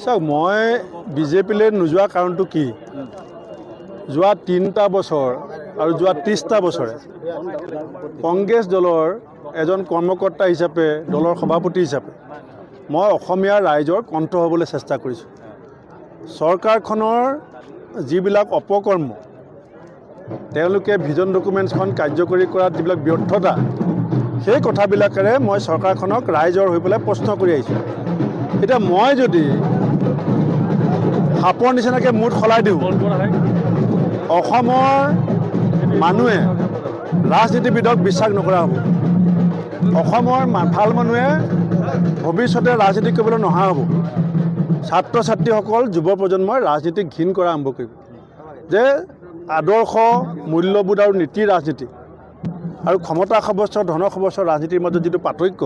চাওক মই বিজেপিলৈ নোযোৱা কাৰণটো কি যোৱা ৩টা বছৰ আৰু যোৱা ৩০টা বছৰে কংগ্ৰেছ দলৰ এজন কৰ্মকৰ্তা হিচাপে দলৰ সভাপতি হিচাপে মই অসমীয়া ৰাইজৰ কণ্ঠ হ'বলৈ চেষ্টা কৰিছোঁ চৰকাৰখনৰ যিবিলাক অপকৰ্ম তেওঁলোকে ভিজন ডকুমেণ্টছখন কাৰ্যকৰী কৰাত যিবিলাক ব্যৰ্থতা সেই কথাবিলাকেৰে মই চৰকাৰখনক ৰাইজৰ হৈ পেলাই প্ৰশ্ন কৰি আহিছোঁ এতিয়া মই যদি সাপৰ নিচিনাকৈ মুঠ সলাই দিওঁ অসমৰ মানুহে ৰাজনীতিবিদক বিশ্বাস নকৰা হ'ব অসমৰ ভাল মানুহে ভৱিষ্যতে ৰাজনীতি কৰিবলৈ নহা হ'ব ছাত্ৰ ছাত্ৰীসকল যুৱ প্ৰজন্মই ৰাজনীতিক ঘিণ কৰা আৰম্ভ কৰিব যে আদৰ্শ মূল্যবোধ আৰু নীতি ৰাজনীতি আৰু ক্ষমতা সৱস্য ধন সৱস্য ৰাজনীতিৰ মাজত যিটো পাৰ্থক্য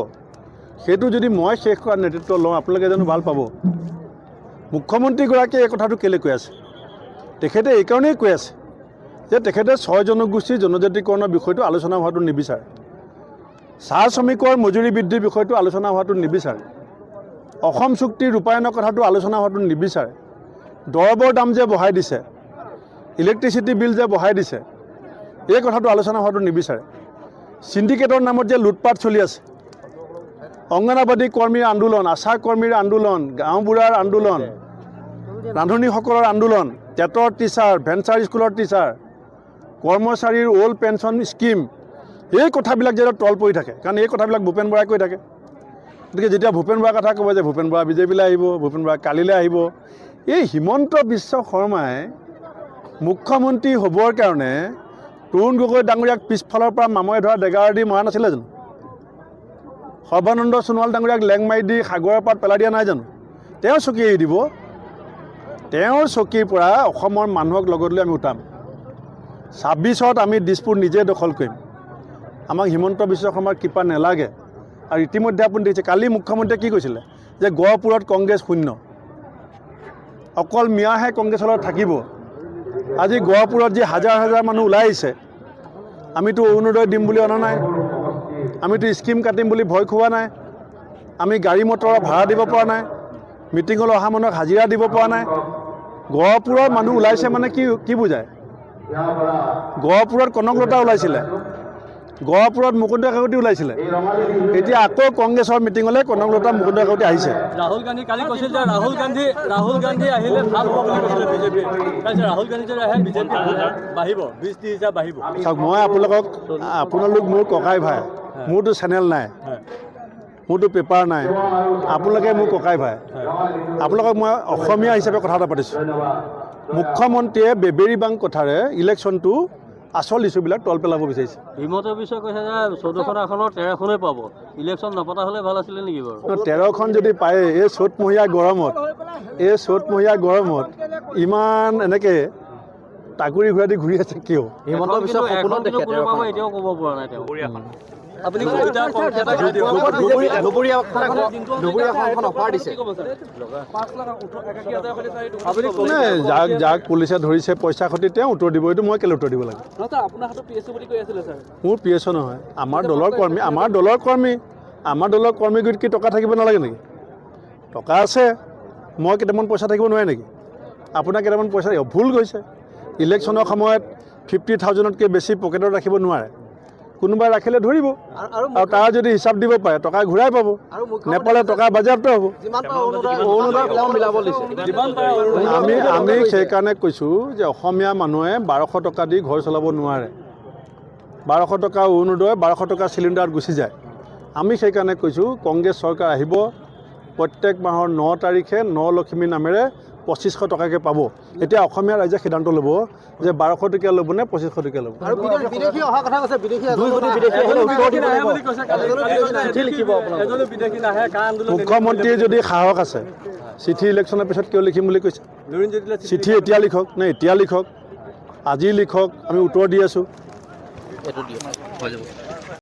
সেইটো যদি মই শেষ কৰাৰ নেতৃত্ব লওঁ আপোনালোকে জানো ভাল পাব মুখ্যমন্ত্ৰীগৰাকীয়ে এই কথাটো কেলৈ কৈ আছে তেখেতে এইকাৰণেই কৈ আছে যে তেখেতে 6 জনগোষ্ঠীৰ জনজাতিকৰণৰ বিষয়টো আলোচনা হোৱাটো নিবিচাৰে চাহ শ্ৰমিকৰ মজুৰি বৃদ্ধিৰ বিষয়টো আলোচনা হোৱাটো নিবিচাৰে অসম চুক্তিৰ ৰূপায়ণৰ কথাটো আলোচনা হোৱাটো নিবিচাৰে দৰবৰ দাম যে বঢ়াই দিছে ইলেক্ট্ৰিচিটি বিল যে বঢ়াই দিছে এই কথাটো আলোচনা হোৱাটো নিবিচাৰে সিন্ডিকেটৰ নামত যে লুটপাট চলি আছে অংগনবাদী কৰ্মীৰ আন্দোলন আশা কৰ্মীৰ আন্দোলন গাঁওবুঢ়াৰ আন্দোলন ৰান্ধনীসকলৰ আন্দোলন টেটৰ টিচাৰ ভেঞ্চাৰ স্কুলৰ টিচাৰ কৰ্মচাৰীৰ অল্ড পেঞ্চন স্কিম এই কথাবিলাক যে তল পৰি থাকে কাৰণ এই কথাবিলাক ভূপেন বৰাই কৈ থাকে গতিকে যেতিয়া ভূপেন বৰাৰ কথা ক'ব যে ভূপেন বৰা বিজেপিলৈ আহিব ভূপেন বৰা কালিলৈ আহিব এই হিমন্ত বিশ্ব শৰ্মাই মুখ্যমন্ত্ৰী হ'বৰ কাৰণে তৰুণ গগৈ ডাঙৰীয়াক পিছফালৰ পৰা মামৰে ধৰা ডেগাৰ দি মৰা নাছিলে জানো সৰ্বানন্দ সোণোৱাল ডাঙৰীয়াক লেং মাৰি দি সাগৰৰ পাত পেলাই দিয়া নাই জানো তেওঁ চকী এৰি দিব তেওঁৰ চকীৰ পৰা অসমৰ মানুহক লগত লৈ আমি উঠাম 26ত আমি দিছপুৰ নিজে দখল কৰিম আমাক হিমন্ত বিশ্ব শৰ্মাৰ কৃপা নালাগে আৰু ইতিমধ্যে আপুনি দেখিছে কালি মুখ্যমন্ত্ৰীয়ে কি কৈছিলে যে গহপুৰত কংগ্ৰেছ শূন্য অকল মিয়াহে কংগ্ৰেছৰ লগত থাকিব আজি গহপুৰত যি হাজাৰ হাজাৰ মানুহ ওলাই আহিছে আমিতো অৰুণোদয় দিম বুলি অনা নাই আমিতো স্কিম কাটিম বুলি ভয় খোৱা নাই আমি গাড়ী মটৰৰ ভাড়া দিব পৰা নাই মিটিঙলৈ অহা মানুহক হাজিৰা দিব পৰা নাই গহপুৰৰ মানুহ ওলাইছে মানে কি বুজায় গহপুৰত কনকলতা ওলাইছিলে গহপুৰত মুকুন্দ কাকতি ওলাইছিলে এতিয়া আকৌ কংগ্ৰেছৰ মিটিঙলৈ কনকলতা মুকুন্দ কাকতি আহিছে ৰাহুল গান্ধী কালি কৈছিল যে ৰাহুল গান্ধী আহিলে ভাল হ'ব বুলি কৈছিলে বিজেপি তাৰপিছত ৰাহুল গান্ধী যদি আহে বিজেপি বাঢ়িব 20-30 বাঢ়িব চাওক মই আপোনালোক মোৰ ককাই ভাই মোৰতো চেনেল নাই মোৰতো পেপাৰ নাই আপোনালোকে মোৰ ককাই ভাই আপোনালোকক মই অসমীয়া হিচাপে কথা এটা পাতিছোঁ মুখ্যমন্ত্ৰীয়ে বেবেৰী বাং কথাৰে ইলেকশ্যনটো আচল ইছ্যুবিলাক তল পেলাব বিচাৰিছে হিমন্ত বিশ্ব কৈছে যে 14খন আসনৰ 13খনেই পাব ইলেকশ্যন নপতা হ'লে ভাল আছিলে নেকি বাৰু 13খন যদি পায়ে এই চ'তমহীয়া গৰমত ইমান এনেকৈ টাকুৰি ঘূৰা দি ঘূৰি আছে কিয় হিমন্ত বিশ্ব সপোনত দেখে এতিয়াও ক'ব পৰা নাই তেওঁ আপুনি যাক পুলিচে ধৰিছে পইচা খতি তেওঁ উত্তৰ দিব এইটো মই কেলৈ উত্তৰ দিব লাগে মোৰ PSO নহয় আমাৰ দলৰ কৰ্মী কি টকা থাকিব নালাগে নেকি টকা আছে মই কেইটামান পইচা থাকিব নোৱাৰে নেকি আপোনাৰ কেইটামান পইচা ভুল গৈছে ইলেকশ্যনৰ সময়ত 50,000তকৈ বেছি পকেটত ৰাখিব নোৱাৰে কোনোবাই ৰাখিলে ধৰিব আৰু তাৰ যদি হিচাপ দিব পাৰে টকা ঘূৰাই পাব নেপালে টকা বাজেয়াপ্ত হ'ব আমি সেইকাৰণে কৈছোঁ যে অসমীয়া মানুহে 1200 টকা দি ঘৰ চলাব নোৱাৰে 1200 টকা অৰুণোদয় 1200 টকা চিলিণ্ডাৰত গুচি যায় আমি সেইকাৰণে কৈছোঁ কংগ্ৰেছ চৰকাৰ আহিব প্ৰত্যেক মাহৰ 9 তাৰিখে 9 লক্ষ্মী নামেৰে 2500 টকাকৈ পাব এতিয়া অসমীয়া ৰাইজে সিদ্ধান্ত ল'ব যে 1200 টকীয়া ল'ব নে 2500 টকীয়া ল'ব মুখ্যমন্ত্ৰীৰ যদি সাহস আছে চিঠি ইলেকশ্যনৰ পিছত কিয় লিখিম বুলি কৈছে চিঠি এতিয়া লিখক নে এতিয়া লিখক আজি লিখক আমি উত্তৰ দি আছোঁ